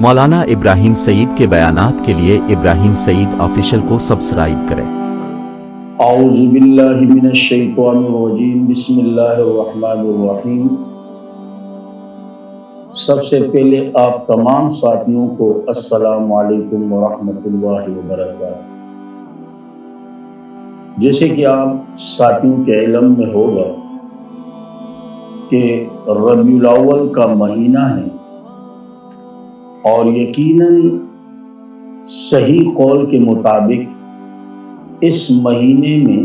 مولانا ابراہیم سعید کے بیانات کے لیے ابراہیم سعید آفیشل کو سبسکرائب کریں۔ اعوذ باللہ من الشیطان الرجیم، بسم اللہ الرحمن الرحیم۔ سب سے پہلے آپ تمام ساتھیوں کو السلام علیکم ورحمۃ اللہ وبرکاتہ۔ جیسے کہ آپ ساتھیوں کے علم میں ہوگا کہ ربیع الاول کا مہینہ ہے، اور یقیناً صحیح قول کے مطابق اس مہینے میں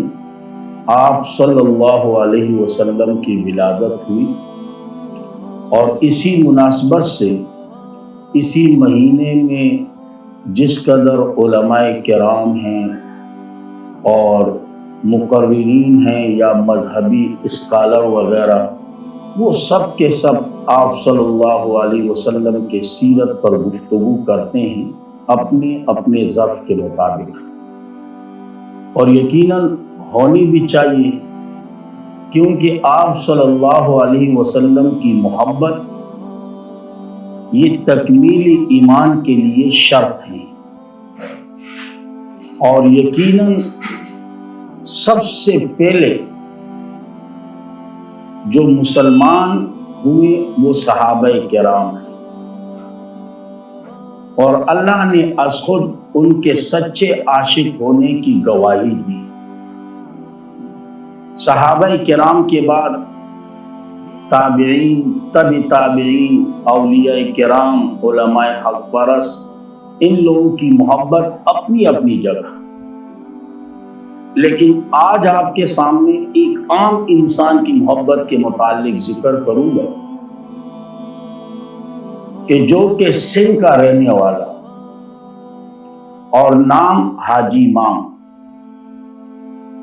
آپ صلی اللہ علیہ وسلم کی ولادت ہوئی، اور اسی مناسبت سے اسی مہینے میں جس قدر علماء کرام ہیں اور مقررین ہیں یا مذہبی اسکالر وغیرہ، وہ سب کے سب آپ صلی اللہ علیہ وسلم کے سیرت پر گفتگو کرتے ہیں اپنے اپنے ظرف کے مطابق، اور یقیناً ہونی بھی چاہیے، کیونکہ آپ صلی اللہ علیہ وسلم کی محبت یہ تکمیل ایمان کے لیے شرط ہے، اور یقیناً سب سے پہلے جو مسلمان ہوئے وہ صحابہ کرام ہیں، اور اللہ نے از خود ان کے سچے عاشق ہونے کی گواہی دی۔ صحابہ کرام کے بعد تابعین، تبع تابعین، اولیاء کرام، علماء حق پرست، ان لوگوں کی محبت اپنی اپنی جگہ، لیکن آج آپ کے سامنے ایک عام انسان کی محبت کے متعلق ذکر کروں گا کہ جو کہ سندھ کا رہنے والا اور نام حاجی امام،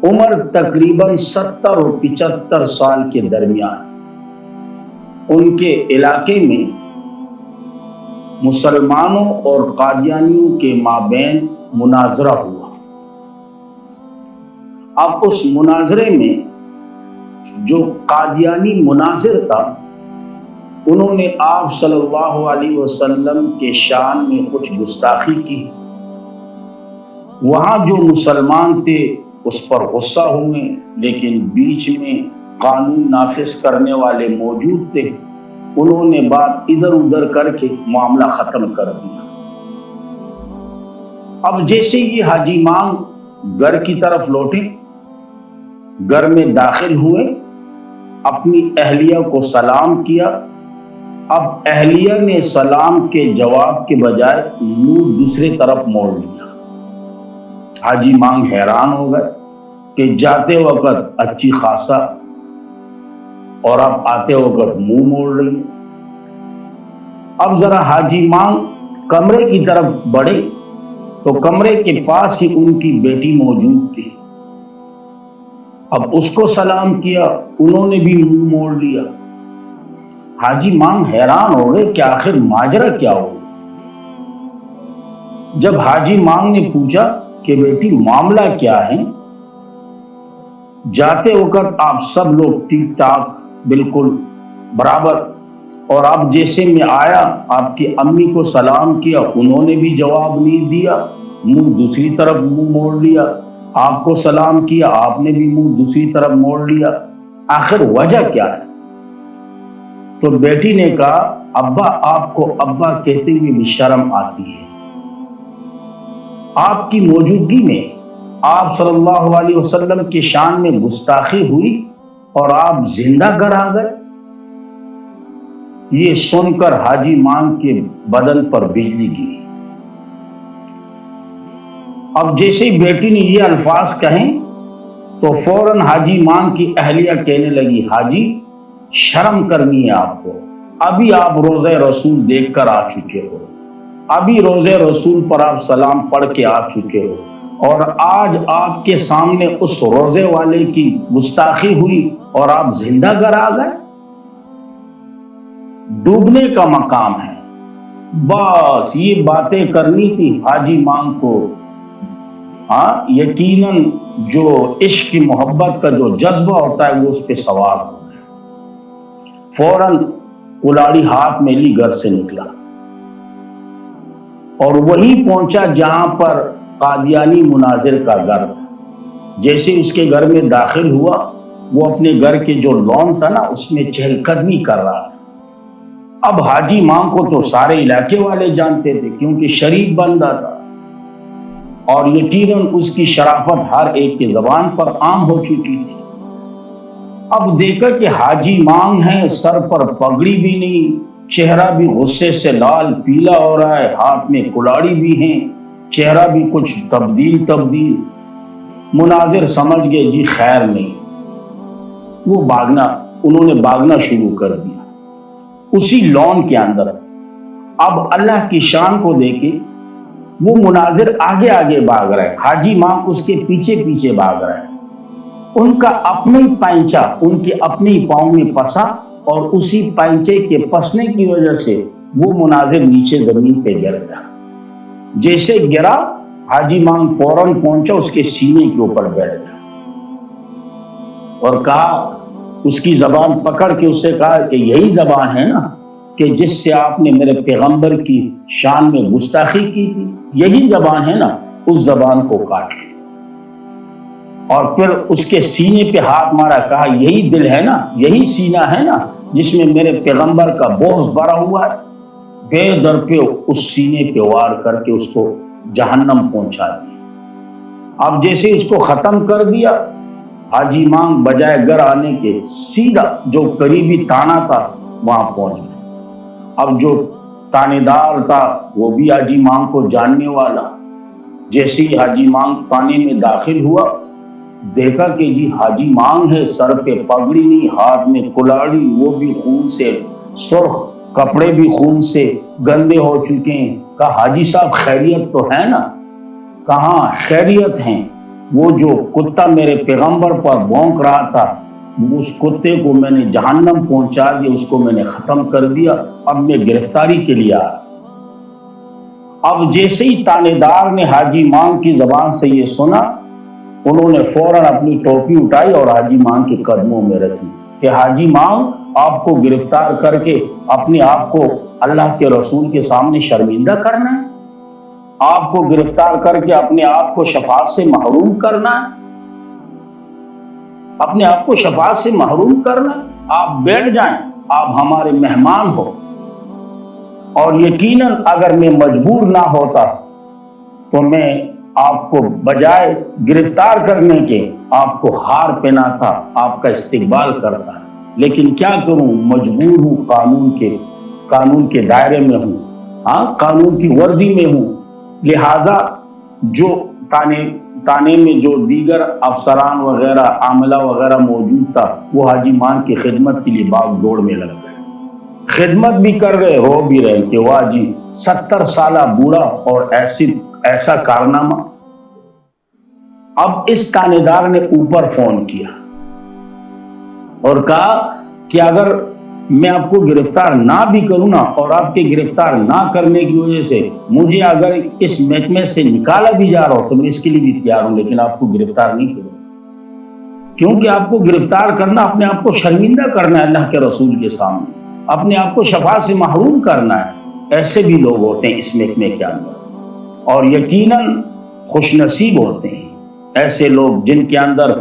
عمر تقریباً 70 اور 75 سال کے درمیان، ان کے علاقے میں مسلمانوں اور قادیانیوں کے مابین مناظرہ ہوا۔ اب اس مناظرے میں جو قادیانی مناظر تھا، انہوں نے آپ صلی اللہ علیہ وسلم کے شان میں کچھ گستاخی کی۔ وہاں جو مسلمان تھے اس پر غصہ ہوئے، لیکن بیچ میں قانون نافذ کرنے والے موجود تھے، انہوں نے بات ادھر ادھر کر کے معاملہ ختم کر دیا۔ اب جیسے یہ حاجی امام گھر کی طرف لوٹے، گھر میں داخل ہوئے، اپنی اہلیہ کو سلام کیا۔ اب اہلیہ نے سلام کے جواب کے بجائے منہ دوسری طرف موڑ لیا۔ حاجی امام حیران ہو گئے کہ جاتے وقت اچھی خاصا اور اب آتے وقت منہ موڑ رہی۔ اب ذرا حاجی امام کمرے کی طرف بڑھے تو کمرے کے پاس ہی ان کی بیٹی موجود تھی۔ اب اس کو سلام کیا، انہوں نے بھی منہ موڑ لیا۔ حاجی امام حیران ہو گئے کہ آخر ماجرا کیا ہو۔ جب حاجی امام نے پوچھا کہ بیٹی معاملہ کیا ہے، جاتے وقت آپ سب لوگ ٹھیک ٹھاک بالکل برابر، اور اب جیسے میں آیا آپ کی امی کو سلام کیا، انہوں نے بھی جواب نہیں دیا، منہ دوسری طرف منہ موڑ لیا، آپ کو سلام کیا، آپ نے بھی منہ دوسری طرف موڑ لیا، آخر وجہ کیا ہے؟ تو بیٹی نے کہا، ابا آپ کو ابا کہتے ہوئے بھی شرم آتی ہے۔ آپ کی موجودگی میں آپ صلی اللہ علیہ وسلم کی شان میں گستاخی ہوئی اور آپ زندہ گھر آ گئے۔ یہ سن کر حاجی امام کے بدن پر بجلی گری۔ اب جیسے بیٹی نے یہ الفاظ کہیں تو فوراً حاجی امام کی اہلیہ کہنے لگی، حاجی شرم کرنی ہے آپ کو، ابھی آپ روضہ رسول دیکھ کر آ چکے ہو، ابھی روضہ رسول پر آپ سلام پڑھ کے آ چکے ہو، اور آج آپ کے سامنے اس روضے والے کی گستاخی ہوئی اور آپ زندہ گھر آ گئے۔ ڈوبنے کا مقام ہے، بس یہ باتیں کرنی تھی حاجی امام کو۔ یقیناً جو عشق کی محبت کا جو جذبہ ہوتا ہے وہ اس پہ سوار ہو گیا۔ فوراً کلاڑی ہاتھ میں لی گھر سے نکلا، اور وہی پہنچا جہاں پر قادیانی مناظر کا گھر تھا۔ جیسے اس کے گھر میں داخل ہوا، وہ اپنے گھر کے جو لان تھا نا اس میں چہل قدمی کر رہا تھا۔ اب حاجی ماں کو تو سارے علاقے والے جانتے تھے کیونکہ شریف بندہ تھا، اور یقیناً اس کی شرافت ہر ایک کے زبان پر عام ہو چکی تھی۔ اب دیکھا کہ حاجی مانگ ہے، سر پر پگڑی بھی نہیں، چہرہ بھی غصے سے لال پیلا ہو رہا ہے، ہاتھ میں کلاڑی بھی ہیں، چہرہ بھی کچھ تبدیل۔ مناظر سمجھ گئے جی خیر نہیں، وہ انہوں نے بھاگنا شروع کر دیا اسی لان کے اندر۔ اب اللہ کی شان کو دیکھے وہ مناظر آگے آگے بھاگ رہے، حاجی ماں اس کے پیچھے پیچھے بھاگ رہے۔ ان کا اپنا ہی پائنچا ان کے اپنے ہی پاؤں میں پسا، اور اسی پائنچے کے پسنے کی وجہ سے وہ مناظر نیچے زمین پہ گر گیا۔ جیسے گرا، حاجی مانگ فوراً پہنچا، اس کے سینے کے اوپر بیٹھ گیا اور کہا، اس کی زبان پکڑ کے اس سے کہا کہ یہی زبان ہے نا کہ جس سے آپ نے میرے پیغمبر کی شان میں گستاخی کی تھی، یہی زبان ہے نا، اس زبان کو کاٹ لیا۔ اور پھر اس کے سینے پہ ہاتھ مارا، کہا یہی دل ہے نا، یہی سینہ ہے نا جس میں میرے پیغمبر کا بغض بھرا ہوا ہے۔ بے در پہ اس سینے پہ وار کر کے اس کو جہنم پہنچا دیا۔ اب جیسے اس کو ختم کر دیا، حاجی مانگ بجائے گھر آنے کے سیدھا جو قریبی تانا تھا وہاں پہنچ گیا۔ اب جو تانے دار تھا وہ بھی حاجی مانگ کو جاننے والا، جیسے ہی حاجی مانگ تانے میں داخل ہوا، دیکھا کہ جی حاجی مانگ ہے، سر پہ پگڑی نہیں، ہاتھ میں کلاڑی، وہ بھی خون سے سرخ، کپڑے بھی خون سے گندے ہو چکے ہیں۔ کہا حاجی صاحب خیریت تو ہے نا؟ کہاں خیریت ہیں، وہ جو کتا میرے پیغمبر پر بھونک رہا تھا، اس کتے کو میں نے جہنم پہنچا دیا، اس کو میں نے ختم کر دیا، اب میں گرفتاری کے لیے آیا۔ اب جیسے ہی تانے دار نے حاجی مانگ کی زبان سے یہ سنا، انہوں نے فوراً اپنی ٹوپی اٹھائی اور حاجی مانگ کے قدموں میں رکھی کہ حاجی مانگ آپ کو گرفتار کر کے اپنے آپ کو اللہ کے رسول کے سامنے شرمندہ کرنا ہے، آپ کو گرفتار کر کے اپنے آپ کو شفاعت سے محروم کرنا ہے، اپنے آپ کو شفاعت سے محروم کرنا ہے۔ آپ بیٹھ جائیں، آپ ہمارے مہمان ہو، اور یقیناً اگر میں مجبور نہ ہوتا تو میں آپ کو بجائے گرفتار کرنے کے آپ کو ہار پہناتا، آپ کا استقبال کرتا، لیکن کیا کروں، مجبور ہوں، قانون کے دائرے میں ہوں، قانون کی وردی میں ہوں۔ لہٰذا جو تانے میں جو دیگر افسران وغیرہ عاملہ وغیرہ موجود تھا، وہ حاجی مانگ کی خدمت کے لیے باغ دوڑ میں لگ گئے، خدمت بھی کر رہے، رو بھی رہے کہ واہ جی 70 سالہ بوڑھا اور ایسا کارنامہ۔ اب اس تانے دار نے اوپر فون کیا اور کہا کہ اگر میں آپ کو گرفتار نہ بھی کروں نا، اور آپ کے گرفتار نہ کرنے کی وجہ سے مجھے اگر اس محکمے سے نکالا بھی جا رہا ہو تو میں اس کے لیے بھی تیار ہوں، لیکن آپ کو گرفتار نہیں کروں، کیونکہ آپ کو گرفتار کرنا اپنے آپ کو شرمندہ کرنا ہے اللہ کے رسول کے سامنے، اپنے آپ کو شفاعت سے محروم کرنا ہے۔ ایسے بھی لوگ ہوتے ہیں اس محکمے کے اندر، اور یقیناً خوش نصیب ہوتے ہیں ایسے لوگ جن کے اندر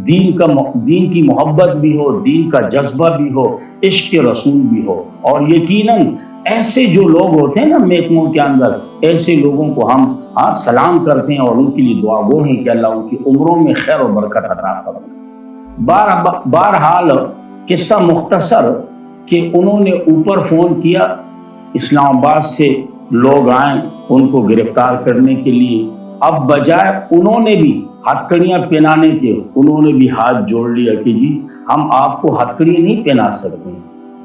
دین کی محبت بھی ہو، دین کا جذبہ بھی ہو، عشق کے رسول بھی ہو۔ اور یقیناً ایسے جو لوگ ہوتے ہیں نا محکموں کے اندر، ایسے لوگوں کو ہم سلام کرتے ہیں اور ان کے لیے دعا گو ہیں کہ اللہ ان کی عمروں میں خیر و برکت عطا فرمائے۔ بہرحال قصہ مختصر کہ انہوں نے اوپر فون کیا، اسلام آباد سے لوگ آئیں ان کو گرفتار کرنے کے لیے۔ اب بجائے انہوں نے بھی ہتھکڑیاں پہنانے کے، انہوں نے بھی ہاتھ جوڑ لیا کہ جی ہم آپ کو ہتھکڑیاں نہیں پہنا سکتے،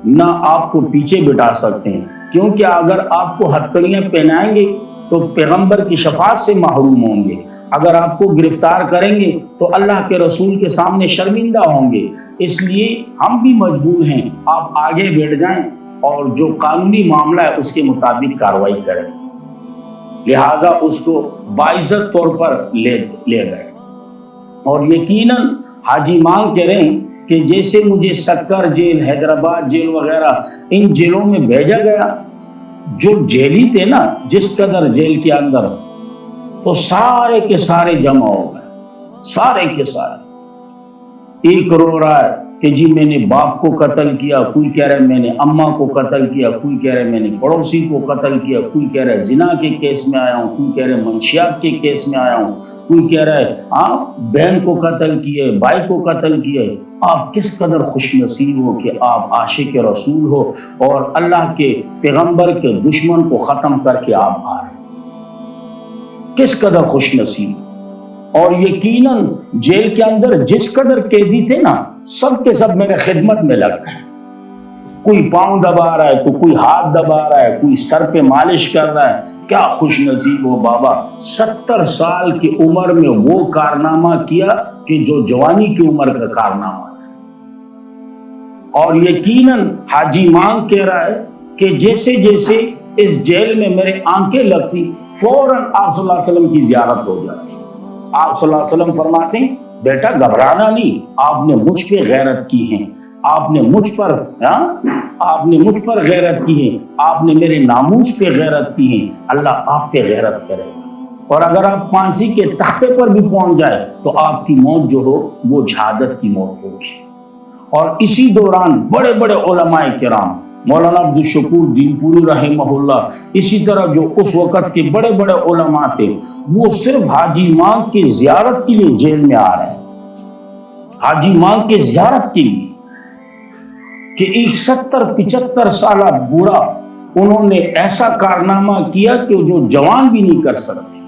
نہ آپ کو پیچھے بٹھا سکتے ہیں، کیونکہ اگر آپ کو ہتھکڑیاں پہنائیں گے تو پیغمبر کی شفاعت سے محروم ہوں گے، اگر آپ کو گرفتار کریں گے تو اللہ کے رسول کے سامنے شرمندہ ہوں گے، اس لیے ہم بھی مجبور ہیں آپ آگے بیٹھ جائیں اور جو قانونی معاملہ ہے اس کے مطابق کارروائی کریں۔ لہٰذا اس کو باعزت طور پر لے گئے، اور یقیناً حاجی مانگ کہہ رہے ہیں کہ جیسے مجھے سکر جیل، حیدرآباد جیل وغیرہ ان جیلوں میں بھیجا گیا، جو جیلی تھے نا جس قدر جیل کے اندر، تو سارے کے سارے جمع ہو گئے، سارے کے سارے۔ ایک رو رہا ہے کہ جی میں نے باپ کو قتل کیا، کوئی کہہ رہا ہے میں نے اماں کو قتل کیا، کوئی کہہ رہا ہے میں نے پڑوسی کو قتل کیا، کوئی کہہ رہا ہے زنا کے کیس میں آیا ہوں، کوئی کہہ رہا ہے منشیات کے کیس میں آیا ہوں، کوئی کہہ رہا ہے بہن کو قتل کیا، بھائی کو قتل کیا۔ آپ کس قدر خوش نصیب ہو کہ آپ عاشق رسول ہو اور اللہ کے پیغمبر کے دشمن کو ختم کر کے آپ آ رہے ہیں، کس قدر خوش نصیب۔ اور یقیناً جیل کے اندر جس قدر قیدی تھے نا، سب کے سب میرے خدمت میں لگ گئے، کوئی پاؤں دبا رہا ہے تو کوئی ہاتھ دبا رہا ہے، کوئی سر پہ مالش کر رہا ہے۔ کیا خوش نصیب ہو بابا، 70 سال کی عمر میں وہ کارنامہ کیا کہ جو جوانی کی عمر کا کارنامہ ہے۔ اور یقیناً حاجی مانگ کہہ رہا ہے کہ جیسے جیسے اس جیل میں میرے آنکھیں لگتی، فوراً آپ صلی اللہ علیہ وسلم کی زیارت ہو جاتی۔ آپ صلی اللہ علیہ وسلم فرماتے ہیں بیٹا گھبرانا نہیں، آپ نے مجھ پہ غیرت کی ہے، آپ نے مجھ پر غیرت کی ہے، آپ نے میرے ناموس پہ غیرت کی ہے، اللہ آپ پہ غیرت کرے گا، اور اگر آپ پھانسی کے تختے پر بھی پہنچ جائے تو آپ کی موت جو ہو وہ شہادت کی موت ہوگی۔ اور اسی دوران بڑے بڑے علماء کرام، مولانا عبدالشکور دین پوری رحمہ اللہ، اسی طرح جو اس وقت کے بڑے بڑے علماء تھے، وہ صرف حاجی مانگ کی زیارت کے لیے جیل میں آ رہے ہیں، حاجی مانگ کی زیارت کے لیے، کہ ایک 70-75 سالہ بوڑھا انہوں نے ایسا کارنامہ کیا کہ جو جوان بھی نہیں کر سکتے۔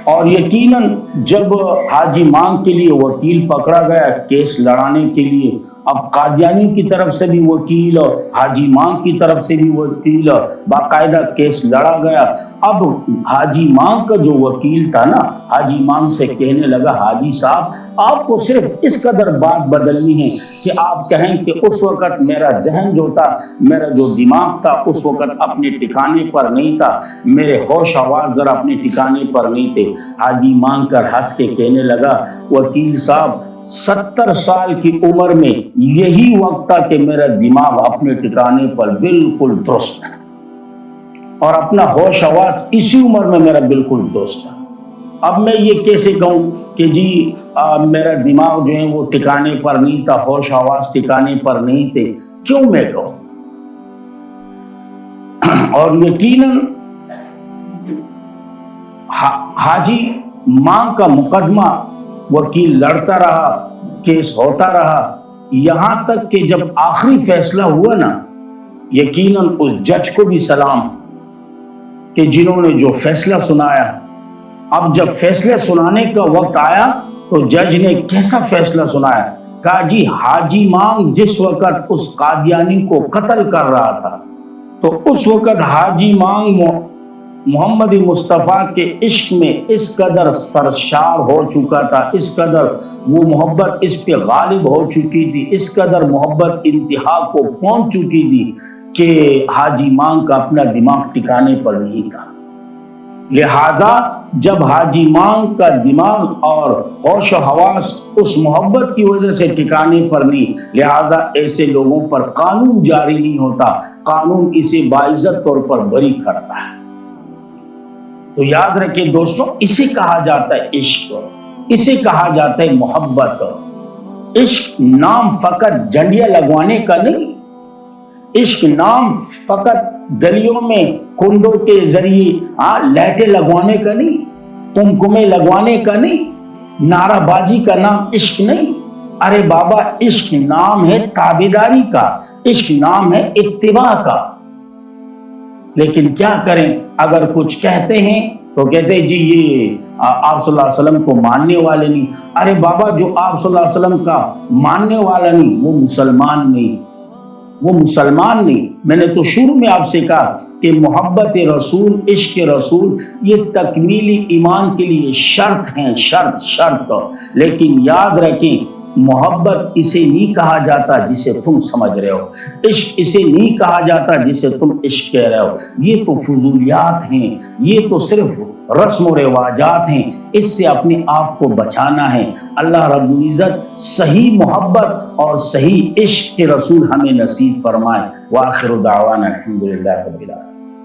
اور یقیناً جب حاجی مانگ کے لیے وکیل پکڑا گیا کیس لڑانے کے لیے، اب قادیانی کی طرف سے بھی وکیل اور حاجی مانگ کی طرف سے بھی وکیل، باقاعدہ کیس لڑا گیا۔ اب حاجی مانگ کا جو وکیل تھا نا، حاجی مانگ سے کہنے لگا حاجی صاحب آپ کو صرف اس قدر بات بدلنی ہے کہ آپ کہیں کہ اس وقت میرا ذہن جو تھا، میرا جو دماغ تھا اس وقت اپنے ٹھکانے پر نہیں تھا، میرے ہوش آواز ذرا اپنے ٹھکانے پر نہیں تھے۔ حاجی مانگ کر ہنس کے کہنے لگا وکیل صاحب 70 سال کی عمر میں یہی وقت تھا کہ میرا دماغ اپنے ٹھکانے پر بالکل درست ہے، اور اپنا ہوش آواز اسی عمر میں میرا بالکل درست ہے۔ اب میں یہ کیسے کہوں کہ جی میرا دماغ جو ہے وہ ٹھکانے پر نہیں تھا، ہوش آواز ٹھکانے پر نہیں تھے، کیوں میں کہوں؟ اور یقیناً حاجی مانگ کا مقدمہ وکیل لڑتا رہا، کیس ہوتا رہا، یہاں تک کہ جب آخری فیصلہ ہوا نا، یقیناً اس جج کو بھی سلام کہ جنہوں نے جو فیصلہ سنایا۔ اب جب فیصلے سنانے کا وقت آیا تو جج نے کیسا فیصلہ سنایا؟ کہا جی حاجی مانگ جس وقت اس قادیانی کو قتل کر رہا تھا تو اس وقت حاجی مانگ محمد مصطفیٰ کے عشق میں اس قدر سرشار ہو چکا تھا، اس قدر وہ محبت اس پہ غالب ہو چکی تھی، اس قدر محبت انتہا کو پہنچ چکی تھی کہ حاجی مانگ کا اپنا دماغ ٹھکانے پر نہیں تھا۔ لہٰذا جب حاجی مانگ کا دماغ اور ہوش و حواس اس محبت کی وجہ سے ٹھکانے پر نہیں، لہٰذا ایسے لوگوں پر قانون جاری نہیں ہوتا، قانون اسے باعزت طور پر بری کرتا ہے۔ تو یاد رکھیں دوستوں، اسے کہا جاتا ہے عشق، اسے کہا جاتا ہے محبت۔ عشق نام فقط جھنڈیاں لگوانے کا نہیں، عشق نام فقط گلیوں میں کنڈوں کے ذریعے لائٹیں لگوانے کا نہیں، کمکمے لگوانے کا نہیں، نعرہ بازی کا نام عشق نہیں۔ ارے بابا عشق نام ہے تابعداری کا، عشق نام ہے اتباع کا۔ لیکن کیا کریں، اگر کچھ کہتے ہیں تو کہتے ہیں جی یہ آپ صلی اللہ علیہ وسلم کو ماننے والے نہیں۔ ارے بابا جو آپ صلی اللہ علیہ وسلم کا ماننے والا نہیں وہ مسلمان نہیں، وہ مسلمان نہیں۔ میں نے تو شروع میں آپ سے کہا کہ محبت رسول، عشق رسول یہ تکمیلی ایمان کے لیے شرط ہیں، شرط۔ لیکن یاد رکھیں محبت اسے نہیں کہا جاتا جسے تم سمجھ رہے ہو، عشق اسے نہیں کہا جاتا جسے تم عشق کہہ رہے ہو، یہ تو فضولیات ہیں، یہ تو صرف رسم و رواجات ہیں، اس سے اپنے آپ کو بچانا ہے۔ اللہ رب العزت صحیح محبت اور صحیح عشق کے رسول ہمیں نصیب فرمائے۔ وآخر دعوانا الحمدللہ رب العالمین۔